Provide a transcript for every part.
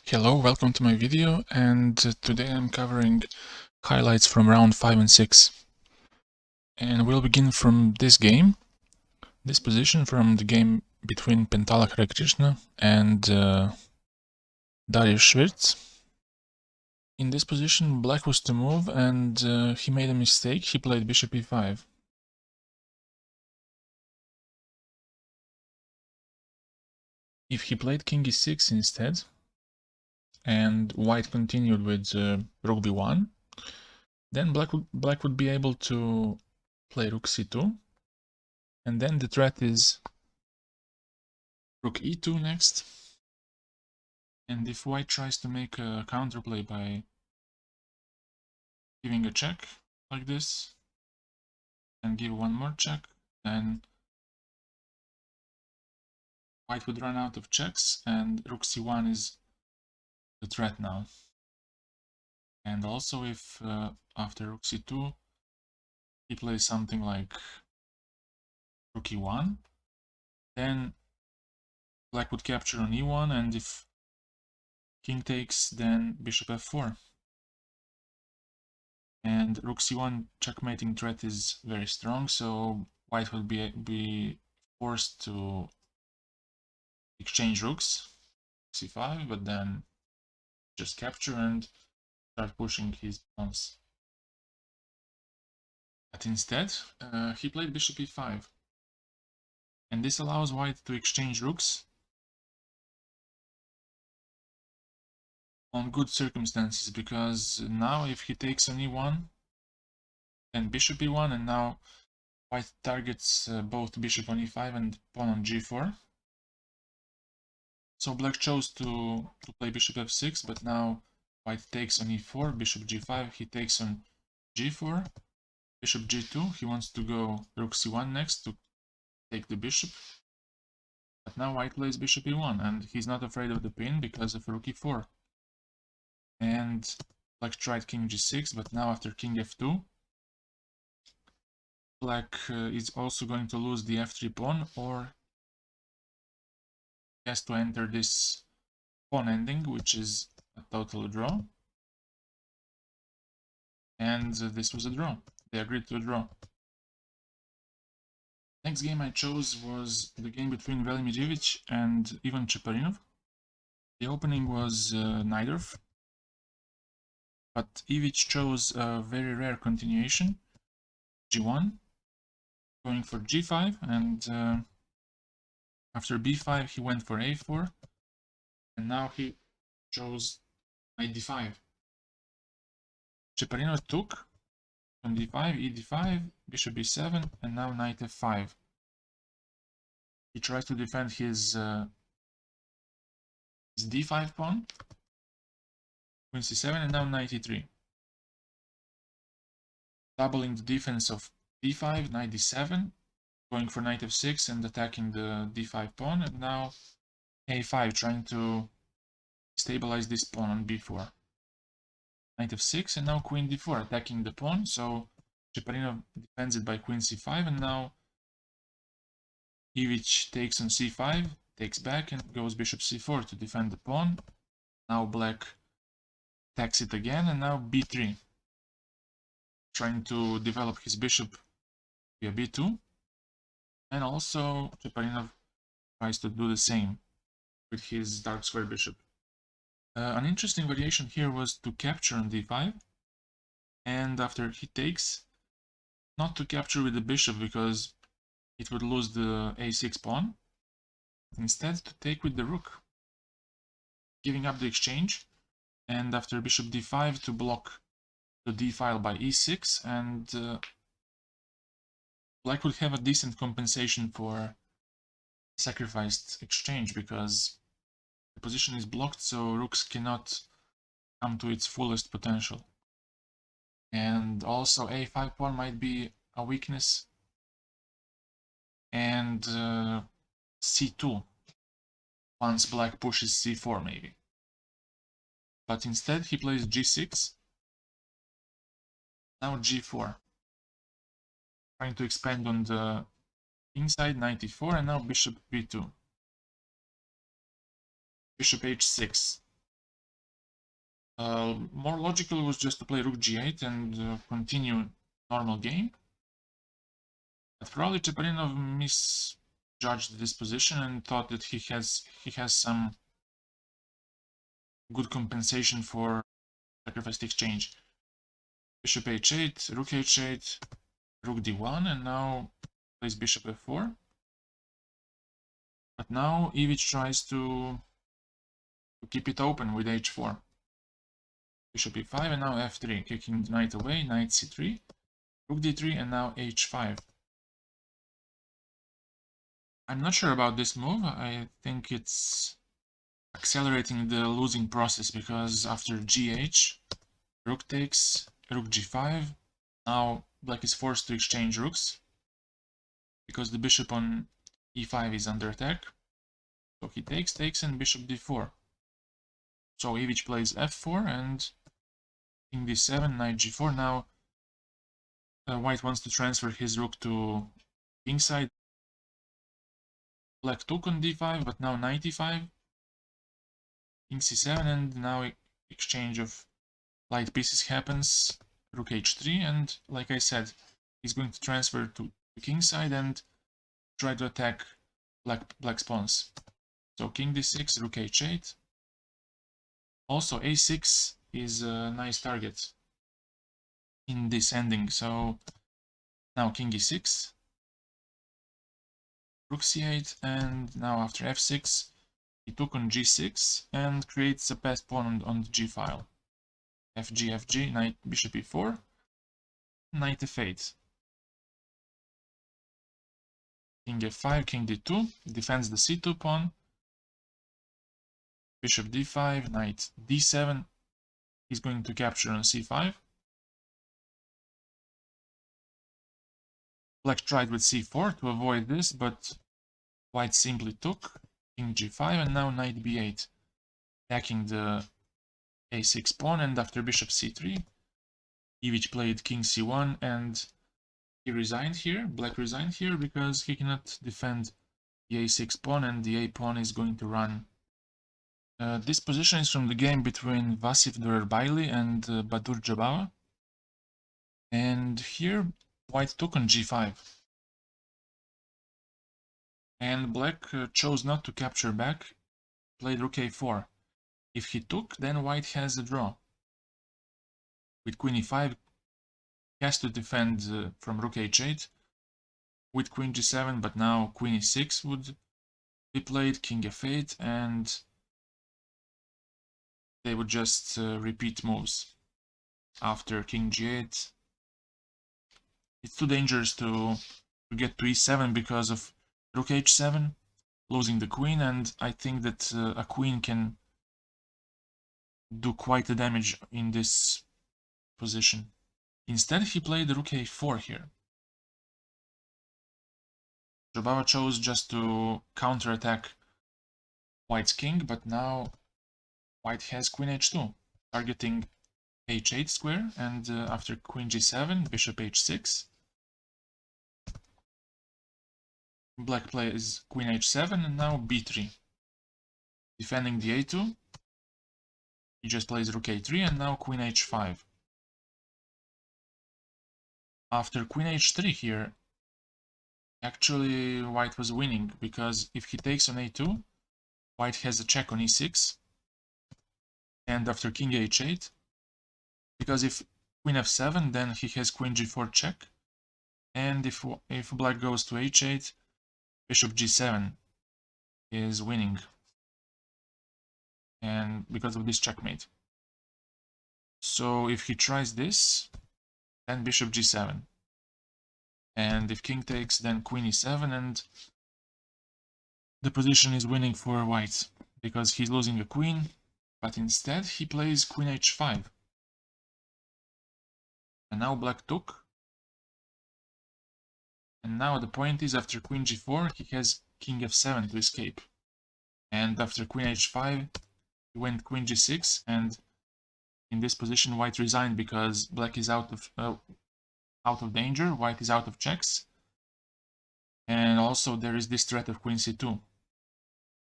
Hello, welcome to my video, and today I'm covering highlights from round 5 and 6. And we'll begin from this game, this position from the game between Pentala Harikrishna and Dariusz Swiercz. In this position, black was to move, and he made a mistake. He played bishop e5. If he played king e6 instead, and white continued with rook b1, then black would be able to play rook c2, and then the threat is rook e2 next. And if white tries to make a counterplay by giving a check like this, and give one more check, then white would run out of checks, and rook c1 is the threat now. And also if after rook c2 he plays something like rook e1, then black would capture on e1, and if king takes, then bishop f4. And rook c1 checkmating threat is very strong, so white will be forced to exchange rooks, c5, but then just capture and start pushing his pawns. But instead, he played bishop e5. And this allows white to exchange rooks on good circumstances, because now if he takes on e1, then bishop e1, and now white targets both bishop on e5 and pawn on g4. So black chose to play bishop f6, but now white takes on e4, bishop g5, he takes on g4, bishop g2, he wants to go rook c1 next to take the bishop. But now white plays bishop e1, and he's not afraid of the pin because of rook e4. And black tried king g6, but now after king f2, black is also going to lose the f3 pawn, or he has to enter this pawn ending, which is a total draw. And this was a draw. They agreed to a draw. Next game I chose was the game between Velimir Ivic and Ivan Cheparinov. The opening was Nodirbek, but Ivic chose a very rare continuation, g1, going for g5, and after b5 he went for a4, and now he chose knight d5. Cheparinov took on d5, e d5, bishop b7, and now knight f5. He tries to defend his d5 pawn, queen c7, and now knight e3. Doubling the defense of d5, knight d7, going for knight f6 and attacking the d5 pawn, and now a5, trying to stabilize this pawn on b4. Knight f6, and now queen d4, attacking the pawn, so Cheparinov defends it by queen c5, and now Ivic takes on c5, takes back, and goes bishop c4 to defend the pawn. Now black attacks it again, and now b3, trying to develop his bishop via b2. And also Cheparinov tries to do the same with his dark square bishop. An interesting variation here was to capture on d5, and after he takes, not to capture with the bishop because it would lose the a6 pawn, instead to take with the rook, giving up the exchange, and after bishop d5 to block the d file by e6, and black would have a decent compensation for sacrificed exchange, because the position is blocked, so rooks cannot come to its fullest potential. And also a5 pawn might be a weakness, and c2 once black pushes c4 maybe. But instead he plays g6, now g4, trying to expand on the inside, knight e4, and now bishop b2, bishop h6. More logical was just to play rook g8 and continue normal game. But probably Cheparinov misjudged this position and thought that he has some good compensation for sacrificed exchange. Bishop h8, rook h8, rook d1, and now plays bishop f4. But now Ivic tries to keep it open with h4. Bishop e5 and now f3, kicking the knight away, knight c3, rook d3, and now h5. I'm not sure about this move. I think it's accelerating the losing process, because after gh, rook takes, rook g5, now black is forced to exchange rooks because the bishop on e5 is under attack. So he takes, and bishop d4. So Ivic plays f4 and king d7, knight g4. Now white wants to transfer his rook to kingside. Black took on d5, but now knight e5, king c7, and now exchange of light pieces happens. Rook h3, and like I said, he's going to transfer to the kingside and try to attack black's pawns. So king d6, rook h8. Also a6 is a nice target in this ending. So now king e6, rook c8, and now after f6 he took on g6 and creates a passed pawn on the g file. fg, knight, bishop e4, knight f8. King f5, king d2, defends the c2 pawn. Bishop d5, knight d7, he's going to capture on c5. Black tried with c4 to avoid this, but white simply took, king g5, and now knight b8, attacking the a6 pawn, and after bishop c3, Ivic played king c1, and he resigned here, black resigned here, because he cannot defend the a6 pawn, and the a pawn is going to run. This position is from the game between Vasif Durarbayli and Baadur Jobava. And here white took on g5. And black chose not to capture back, played rook a4. If he took, then white has a draw. With queen e5, he has to defend from rook h8 with queen g7, but now queen e6 would be played, king f8, and they would just repeat moves. After king g8, it's too dangerous to get to e7 because of rook h7, losing the queen, and I think that a queen can do quite a damage in this position. Instead, he played rook a4 here. Jobava chose just to counterattack white's king, but now white has queen h2, targeting h8 square, and after queen g7, bishop h6. Black plays queen h7, and now b3. Defending the a2, he just plays rook a3, and now queen h5. After queen h3 here, actually white was winning, because if he takes on a2, white has a check on e6, and after king h8, because if queen f7, then he has queen g4 check, and if black goes to h8, bishop g7 is winning, and because of this checkmate. So if he tries this, then bishop g7, and if king takes, then queen e7, and the position is winning for white, because he's losing a queen, but instead he plays queen h5. And now black took, and now the point is, after queen g4, he has king f7 to escape, and after queen h5, he went queen g6, and in this position white resigned, because black is out of danger, white is out of checks, and also there is this threat of queen c2.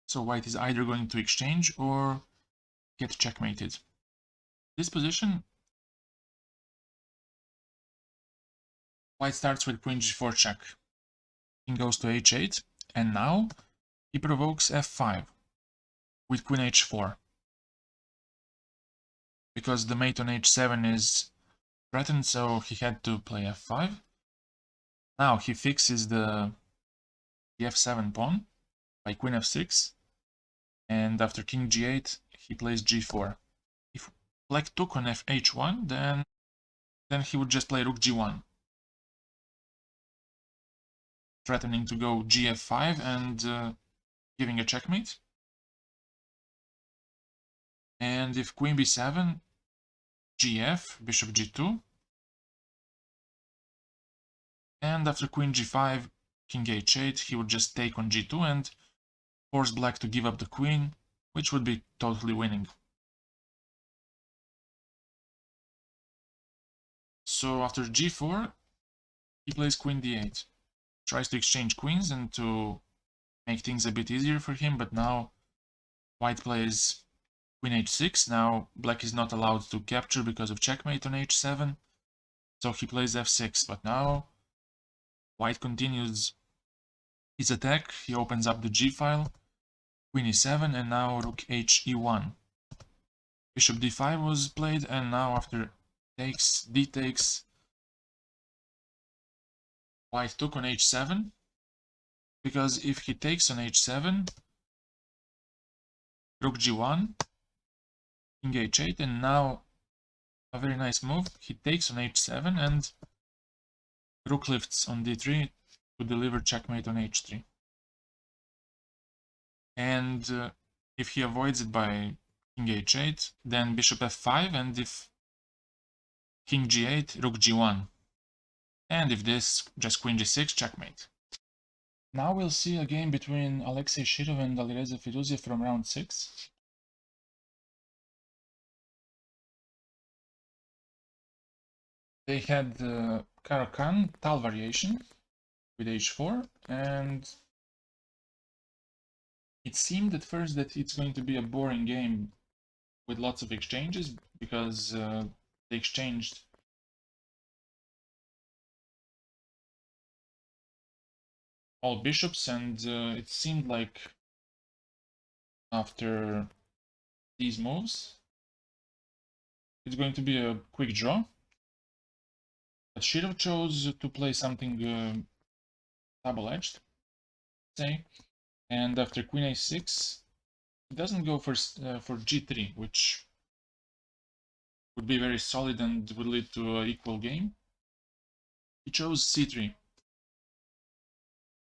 So white is either going to exchange or get checkmated. This position, white starts with queen g4 check. King goes to h8, and now he provokes f5 with queen h4. Because the mate on h7 is threatened, so he had to play f5. Now he fixes the f7 pawn by queen f6, and after king g8 he plays g4. If black took on h1, then he would just play rook g1, threatening to go gf5 and giving a checkmate. And if queen b7, gf, bishop g2, and after queen g5, king h8, he would just take on g2 and force black to give up the queen, which would be totally winning. So after g4, he plays queen d8, tries to exchange queens and to make things a bit easier for him, but now white plays queen h6. Now black is not allowed to capture because of checkmate on h7, so he plays f6, but now white continues his attack. He opens up the g-file, queen e7, and now rook h e1. Bishop d5 was played, and now after takes, d takes, white took on h7, because if he takes on h7, rook g1, king h8, and now a very nice move, he takes on h7 and rook lifts on d3 to deliver checkmate on h3. And if he avoids it by king h8, then bishop f5, and if king g8, rook g1. And if this, just queen g6, checkmate. Now we'll see a game between Alexei Shirov and Alireza Firouzja from round 6. They had the Karakan Tal variation with h4, and it seemed at first that it's going to be a boring game with lots of exchanges, because they exchanged all bishops, and it seemed like after these moves it's going to be a quick draw. But Shirov chose to play something double-edged, say, and after queen a6 he doesn't go for g3, which would be very solid and would lead to an equal game. He chose c3.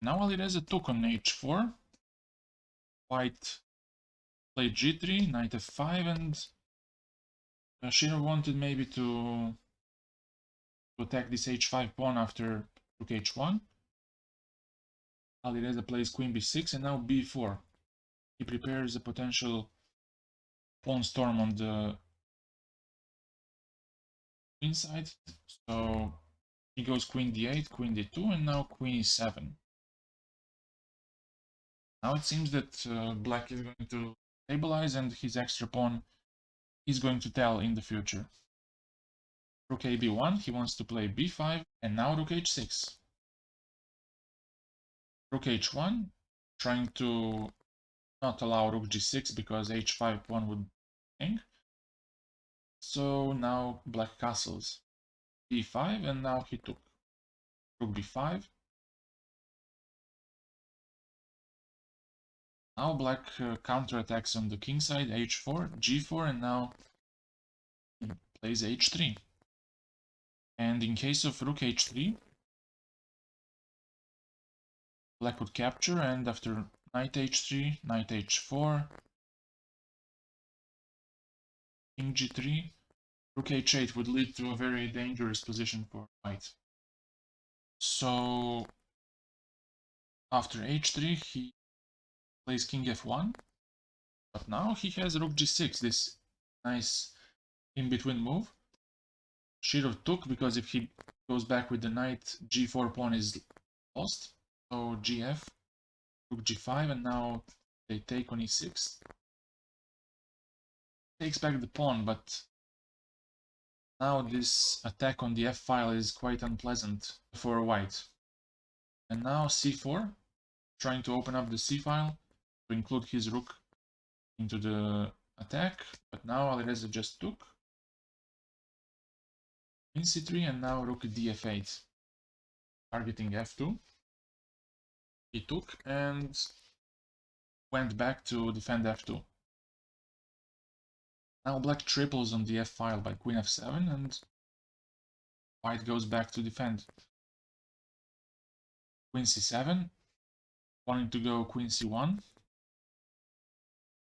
Now Alireza took on h4, white played g3, knight f5, and Shirov wanted maybe to attack this h5 pawn after rook h1. Alireza plays queen b6, and now b4. He prepares a potential pawn storm on the queen side, so he goes queen d8, queen d2, and now queen e7. Now it seems that black is going to stabilize, and his extra pawn is going to tell in the future. Rook a b1, he wants to play b5, and now rook h6. Rook h1, trying to not allow rook g6 because h5 pawn would hang. So now black castles b5, and now he took rook b5. Now black counterattacks on the king side, h4, g4, and now he plays h3. And in case of rook h3, black would capture, and after knight h3, knight h4, king g3, rook h8 would lead to a very dangerous position for white. So after h3 he plays king f1, but now he has rook g6, this nice in-between move. Shirov took, because if he goes back with the knight, g4 pawn is lost. So gf, rook g5, and now they take on e6. Takes back the pawn, but Now this attack on the f file is quite unpleasant for white. And now c4, trying to open up the c file to include his rook into the attack, but now Alireza just took. Queen c3 and now rook df8, targeting f2. He took and went back to defend f2. Now black triples on the f file by queen f7 and white goes back to defend. Queen c7, wanting to go queen c1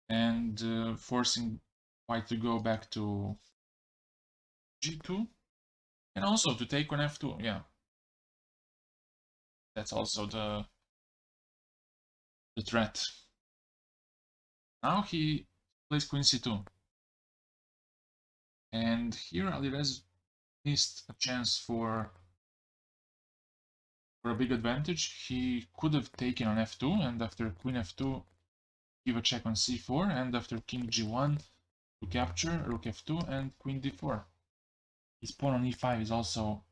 and forcing white to go back to g2 and also to take on f2. Yeah, that's also the threat. Now he plays queen c2. And here Alireza missed a chance for a big advantage. He could have taken on f2 and after queen f2 give a check on c4 and after king g1 to capture rook f2 and queen d4. His pawn on e5 is also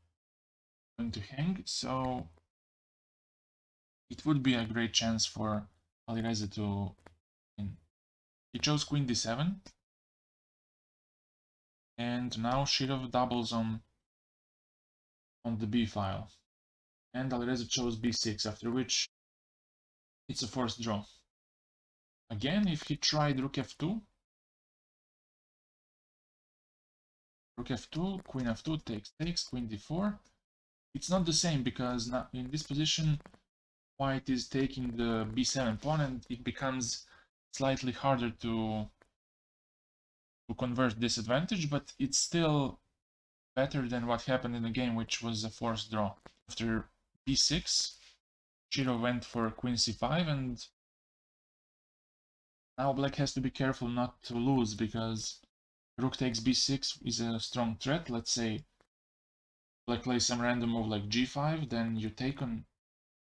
going to hang, so it would be a great chance for Alireza to win. He chose queen d7 and now Shirov doubles on the b file. And Alireza chose b6, after which it's a forced draw. Again, if he tried rook f2, queen f2 takes, queen d4. It's not the same because now in this position white is taking the b7 pawn and it becomes slightly harder to convert this advantage, but it's still better than what happened in the game, which was a forced draw. After b6, Shirov went for queen c5 and now black has to be careful not to lose because rook takes b6 is a strong threat. Let's say black plays some random move like g5, then you take on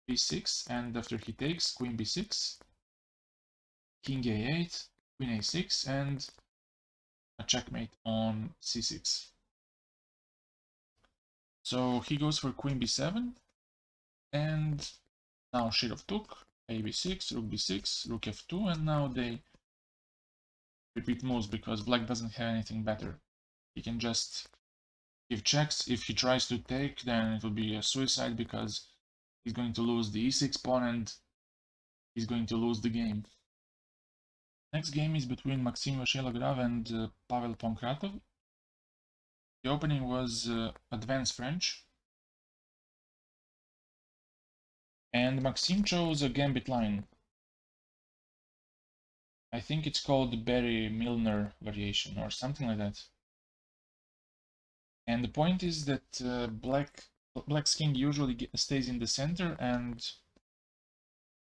b6 and after he takes queen b6, king a8, queen a6 and a checkmate on c6. So he goes for queen b7 and now Shirov took, a b6, rook b6, rook f2 and now they repeat moves because black doesn't have anything better. He can just give checks. If he tries to take, then it will be a suicide because he's going to lose the e6 pawn and he's going to lose the game. Next game is between Maxime Lagrave and Pavel Ponkratov. The opening was Advanced French. And Maxime chose a gambit line. I think it's called the Barry-Milner variation or something like that. And the point is that black's king usually stays in the center and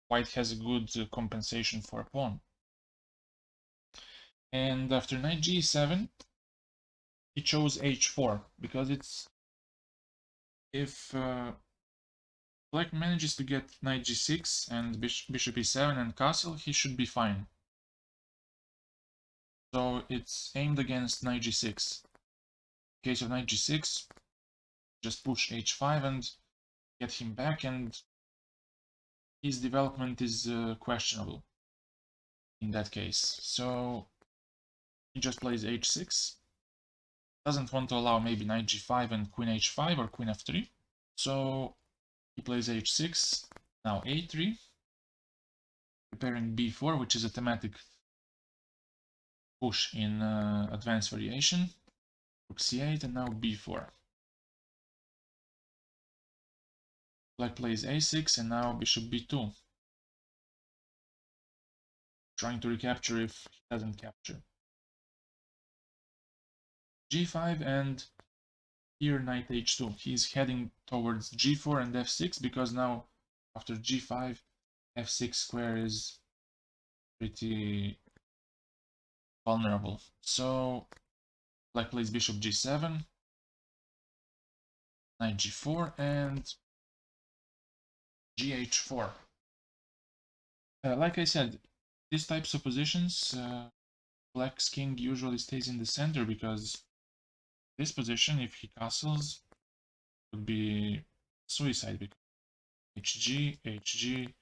white has a good compensation for a pawn. And after knight g7, he chose h4 because it's if black manages to get knight g6 and bishop e7 and castle, he should be fine. So it's aimed against knight g6. In case of knight g6, just push h5 and get him back, and his development is questionable in that case. So he just plays h6. Doesn't want to allow maybe knight g5 and queen h5 or queen f3. So he plays h6, now a3, preparing b4, which is a thematic push in advanced variation. Rook c8 and now b4. Black plays a6 and now bishop b2. Trying to recapture if he doesn't capture. g5 and here knight h2. He's heading towards g4 and f6 because now after g5, f6 square is pretty vulnerable. So black plays bishop g7, knight g4 and gh4. Like I said, these types of positions, black's king usually stays in the center because this position, if he castles, would be suicide because HG,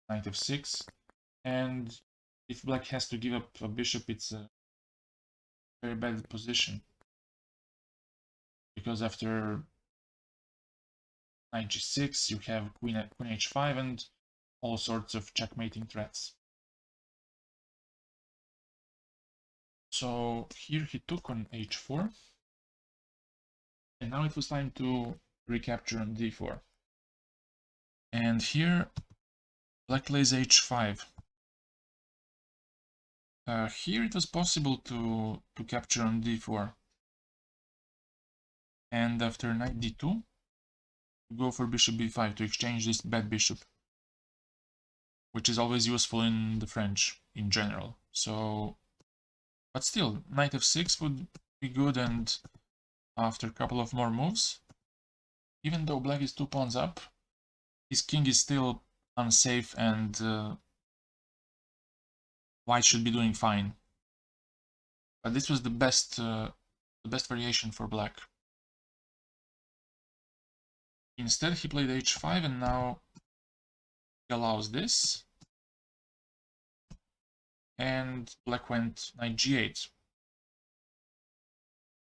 knight f6, and if black has to give up a bishop, it's a very bad position because after knight g6 you have queen h5 and all sorts of checkmating threats. So here he took on h4, and now it was time to recapture on d4. And here black plays h5. Here it was possible to capture on d4. And after knight d2, go for bishop b5 to exchange this bad bishop, which is always useful in the French in general. So, but still, knight f6 would be good, and after a couple of more moves, even though black is 2 pawns up, his king is still unsafe, and white should be doing fine. But this was the best variation for black. Instead, he played h5, and now he allows this. And black went knight g8.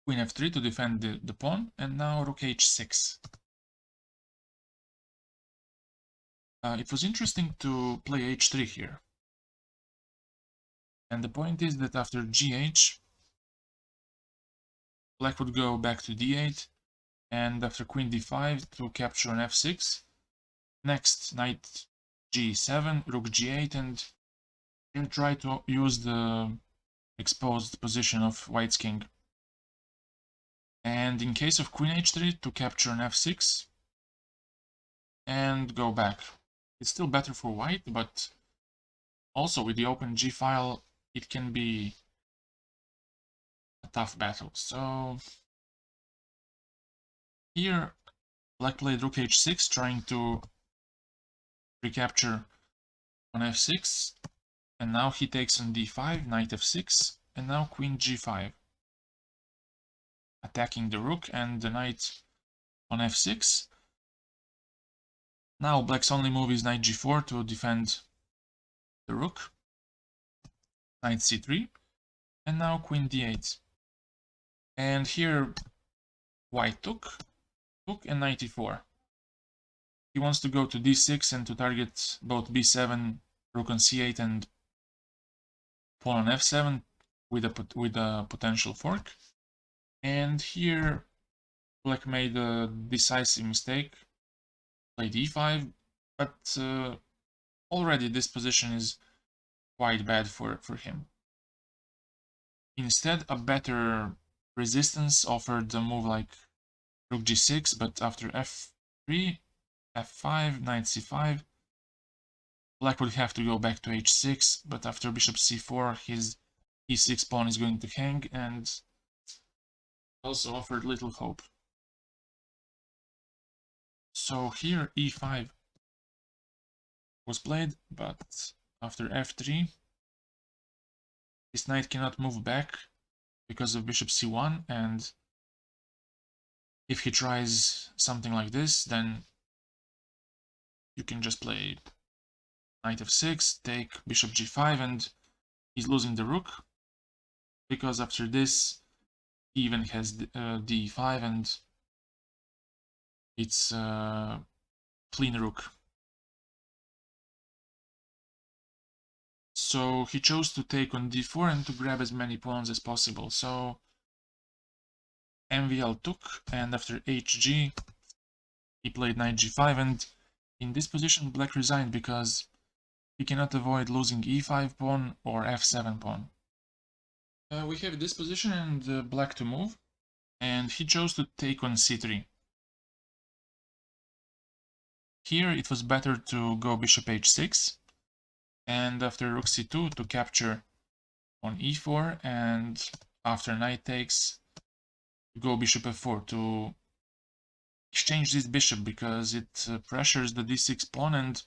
Queen f3 to defend the pawn, and now rook h6. It was interesting to play h3 here. And the point is that after gh, black would go back to d8, and after queen d5 to capture on f6. Next, knight g7, rook g8, and then try to use the exposed position of white's king. And in case of queen h3, to capture on f6 and go back. It's still better for white, but also with the open g file, it can be a tough battle. So here black played rook h6, trying to recapture on f6, and now he takes on d5, knight f6, and now queen g5, attacking the rook and the knight on f6. Now black's only move is knight g4 to defend the rook, knight c3, and now queen d8. And here white took, and knight e4. He wants to go to d6 and to target both b7, rook on c8, and pawn on f7 with a potential fork. And here black made a decisive mistake, played e5, but already this position is quite bad for him. Instead, a better resistance offered a move like rook g6, but after f3, f5, knight c5, black would have to go back to h6, but after bishop c4, his e6 pawn is going to hang, and also offered little hope. So here e5 was played, but after f3, his knight cannot move back because of bishop c1, and if he tries something like this, then you can just play knight f6, take bishop g5, and he's losing the rook, because after this he even has d5, and it's clean rook. So he chose to take on d4 and to grab as many pawns as possible. So MVL took, and after hg he played knight g5, and in this position black resigned because he cannot avoid losing e5 pawn or f7 pawn. We have this position and black to move, and he chose to take on c3. Here it was better to go bishop h6, and after rook c2 to capture on e4, and after knight takes, go bishop f4 to exchange this bishop, because it pressures the d6 pawn, and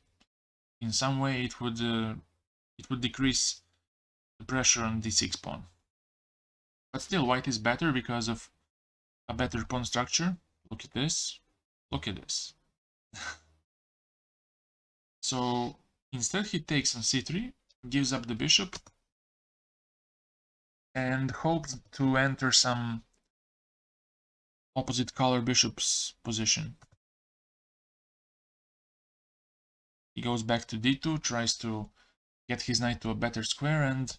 in some way it would decrease the pressure on d6 pawn. But still, white is better because of a better pawn structure. Look at this. Look at this. So instead he takes on c3, gives up the bishop, and hopes to enter some opposite color bishop's position. He goes back to d2, tries to get his knight to a better square, and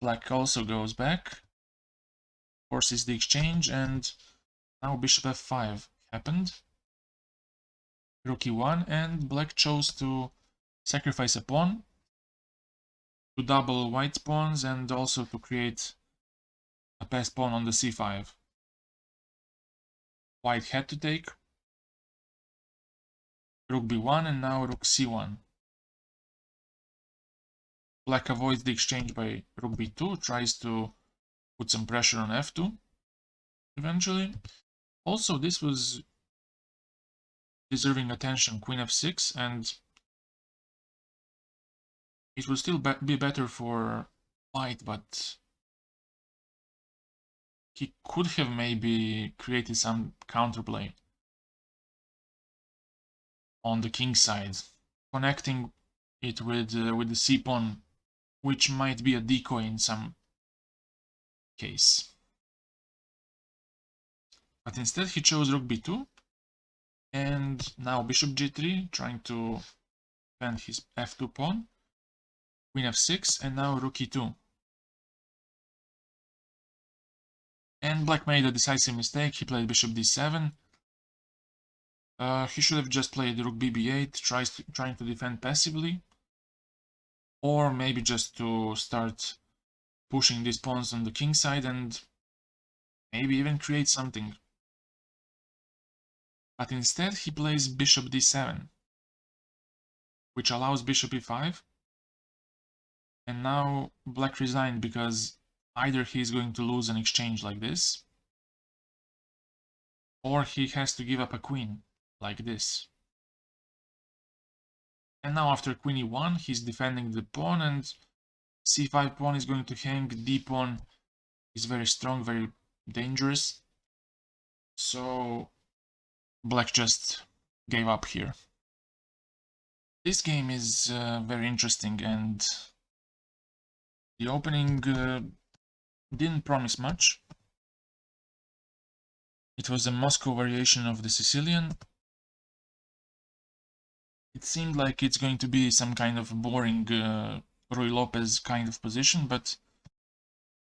black also goes back, forces the exchange, and now bishop f5 happened. Rook e1, and black chose to sacrifice a pawn to double white's pawns and also to create a passed pawn on the c5. White had to take rook b1 and now rook c1. Black avoids the exchange by rook b2, tries to put some pressure on f2 eventually. Also, this was deserving attention, queen f6, and it would still be better for white, but he could have maybe created some counterplay on the king side, connecting it with the c pawn, which might be a decoy in some case. But instead he chose rook b2, and now bishop g3, trying to defend his f2 pawn, queen f6, and now rook e2. And black made a decisive mistake, he played bishop d7. He should have just played rook bb8, trying to defend passively, or maybe just to start pushing these pawns on the king side and maybe even create something. But instead he plays bishop d7, which allows bishop e5, and now black resigned because either he is going to lose an exchange like this, or he has to give up a queen like this. And now after queen e1 he's defending the pawn, and c5 pawn is going to hang, d pawn is very strong, very dangerous, so black just gave up here. This game is very interesting, and the opening didn't promise much. It was a Moscow variation of the Sicilian. It seemed like it's going to be some kind of boring Ruy Lopez kind of position, but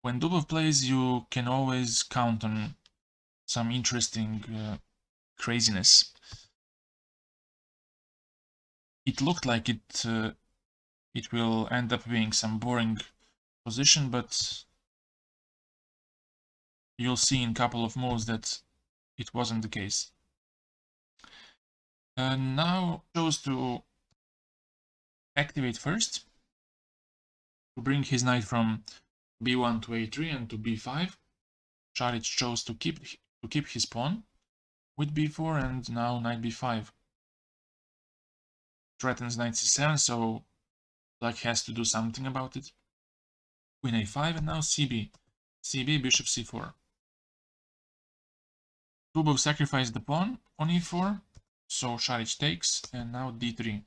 when Dubov plays you can always count on some interesting craziness. It looked like it will end up being some boring position, but you'll see in a couple of moves that it wasn't the case. Now chose to activate first, to bring his knight from b1 to a3 and to b5. Saric chose to keep his pawn with b4, and now knight b5. Threatens knight c7, so black has to do something about it. Queen a5, and now cb. cb, bishop c4. Dubov sacrificed the pawn on e4, so Saric takes, and now d3.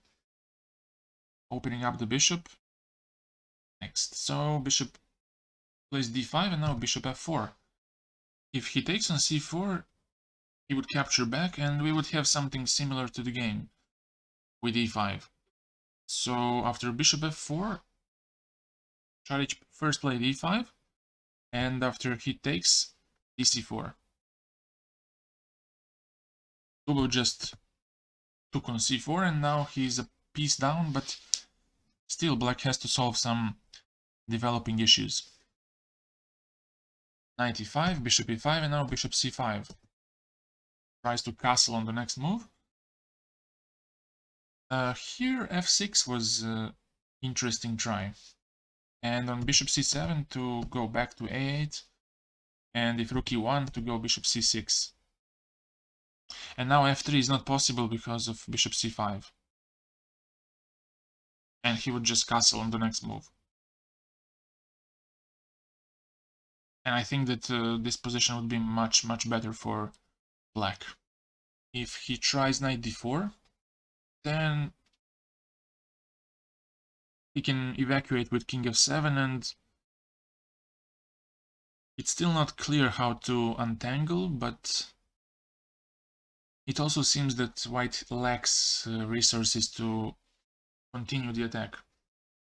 Opening up the bishop. Next, so bishop plays d5, and now bishop f4. If he takes on c4, he would capture back, and we would have something similar to the game with e5. So after bishop f4, Saric first played e5, and after he takes, dc4. Dubov just took on c4, and now he's a piece down, but still black has to solve some developing issues. Knight e5, bishop e5, and now bishop c5. Tries to castle on the next move. Here f6 was an interesting try. And on bishop c7 to go back to a8, and if rook e1 to go bishop c6. And now f3 is not possible because of bishop c5. And he would just castle on the next move. And I think that this position would be much better for black. If he tries knight d4, then he can evacuate with king f7, and it's still not clear how to untangle, but it also seems that white lacks resources to continue the attack.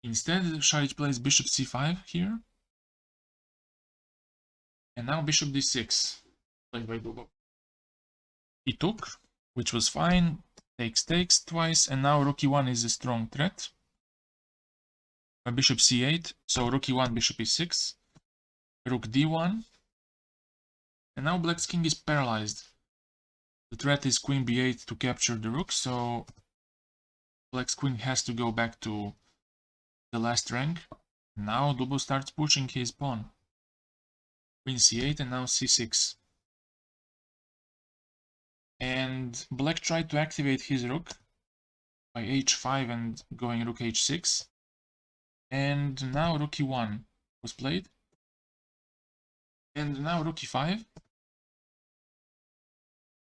Instead, Saric plays bishop c5 here, and now bishop d6, played by Dubov. He took, which was fine, takes twice, and now rook e1 is a strong threat. Bishop c8, so rook e1, bishop e6, rook d1, and now black's king is paralyzed. The threat is queen b8 to capture the rook, so black's queen has to go back to the last rank. Now Dubov starts pushing his pawn. Queen c8 and now c6. And black tried to activate his rook by h5 and going rook h6. And now rook e1 was played. And now rook e5.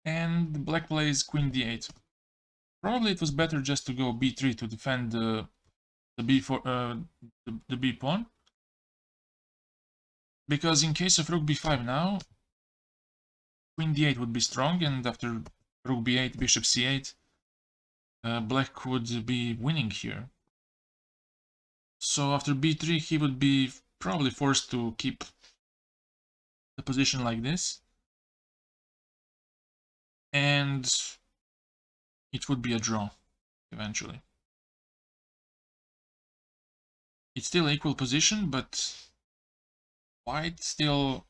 And black plays queen d8. Probably it was better just to go b3 to defend the b4 the b pawn. Because in case of rook b5 now, queen d8 would be strong, and after rook b8, bishop c8, black would be winning here. So after b3 he would be probably forced to keep the position like this, and it would be a draw eventually. It's still equal position, but white still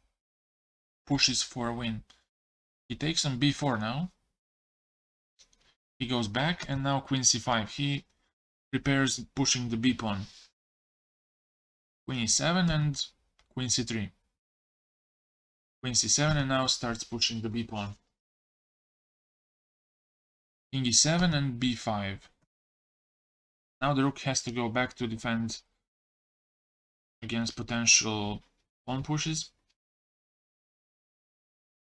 pushes for a win. He takes on b4 now. He goes back, and now queen c5. He prepares pushing the b pawn. Queen e7 and queen c3. Queen c7 and now starts pushing the b pawn. King e7 and b5. Now the rook has to go back to defend against potential pawn pushes.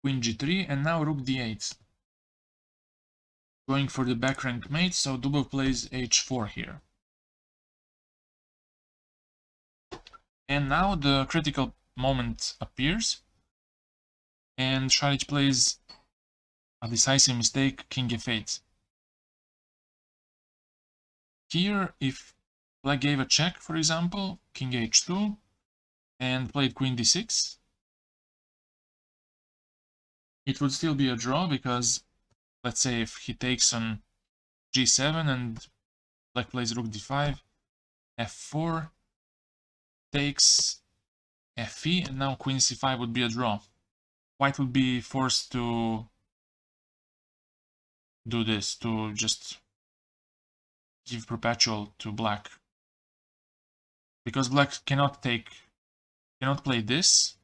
Queen g3 and now rook d8. Going for the back rank mate, so Dubov plays h4 here. And now the critical moment appears, and Saric plays a decisive mistake, king f8. Here, if black gave a check, for example, king h2, and played queen d6, it would still be a draw, because let's say if he takes on g7 and black plays rook d5, f4, takes fe, and now queen c5 would be a draw. White would be forced to do this, to just give perpetual to black, because black cannot play this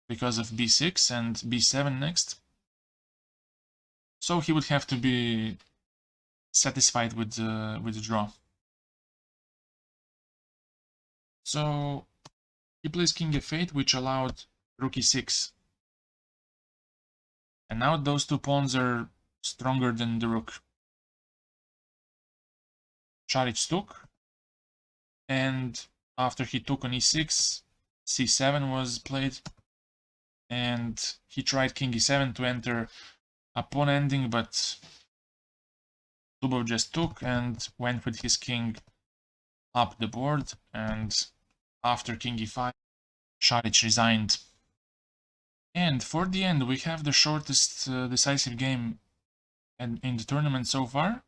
because of b6 and b7 next. So he would have to be satisfied with the draw. So he plays king f8, which allowed rook e6. And now those two pawns are stronger than the rook. Saric took, and after he took on e6, c7 was played, and he tried king e7 to enter a pawn ending, but Dubov just took and went with his king up the board, and after king e5, Saric resigned. And for the end, we have the shortest decisive game in the tournament so far.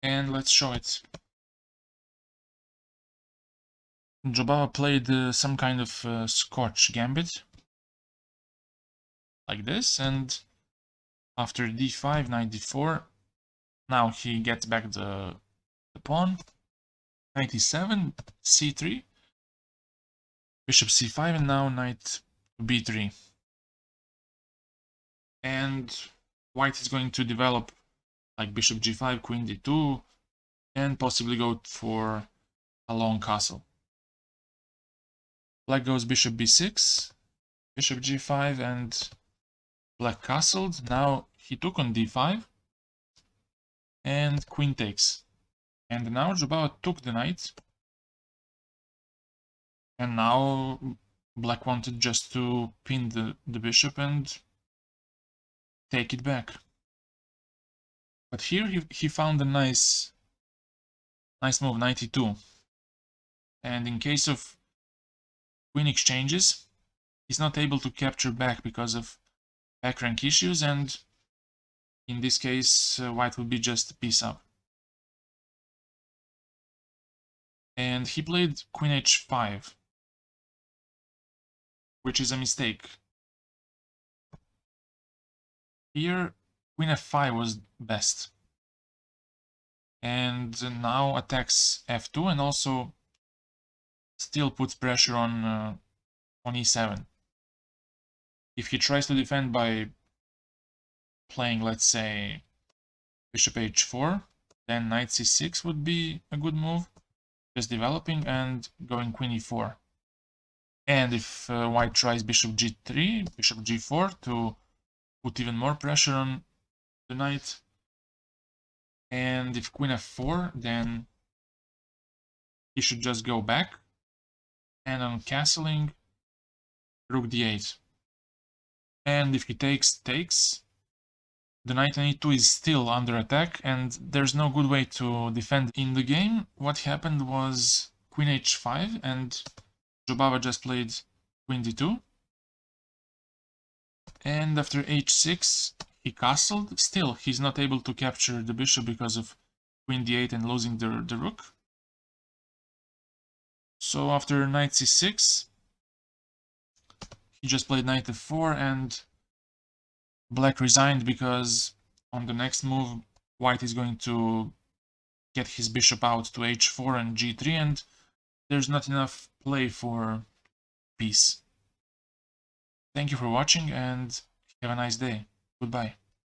And let's show it. Jobava played some kind of Scotch gambit, like this, and after d5, knight d4, now he gets back the pawn. Knight e7, c3, bishop c5, and now knight b3. And white is going to develop like bishop g5, queen d2, and possibly go for a long castle. Black goes bishop b6, bishop g5, and black castled. Now he took on d5, and queen takes. And now Jobava took the knight, and now black wanted just to pin the bishop and take it back. But here he found a nice move, knight e2. And in case of queen exchanges, he's not able to capture back because of back rank issues, and in this case white will be just piece up. And he played queen h5, which is a mistake. Here queen f5 was best. And now attacks f2 and also still puts pressure on e7. If he tries to defend by playing, let's say, bishop h4, then knight c6 would be a good move, just developing and going queen e4. And if white tries bishop g3, bishop g4 to put even more pressure on the knight, and if queen f4, then he should just go back, and on castling, rook d8. And if he takes, the knight on e2 is still under attack, and there's no good way to defend. In the game, what happened was queen h5, and Jobava just played queen d2. And after h6, he castled. Still, he's not able to capture the bishop because of queen d8 and losing the rook. So after knight c6, he just played knight f4, and black resigned because on the next move, white is going to get his bishop out to h4 and g3, and there's not enough play for peace. Thank you for watching, and have a nice day. Goodbye.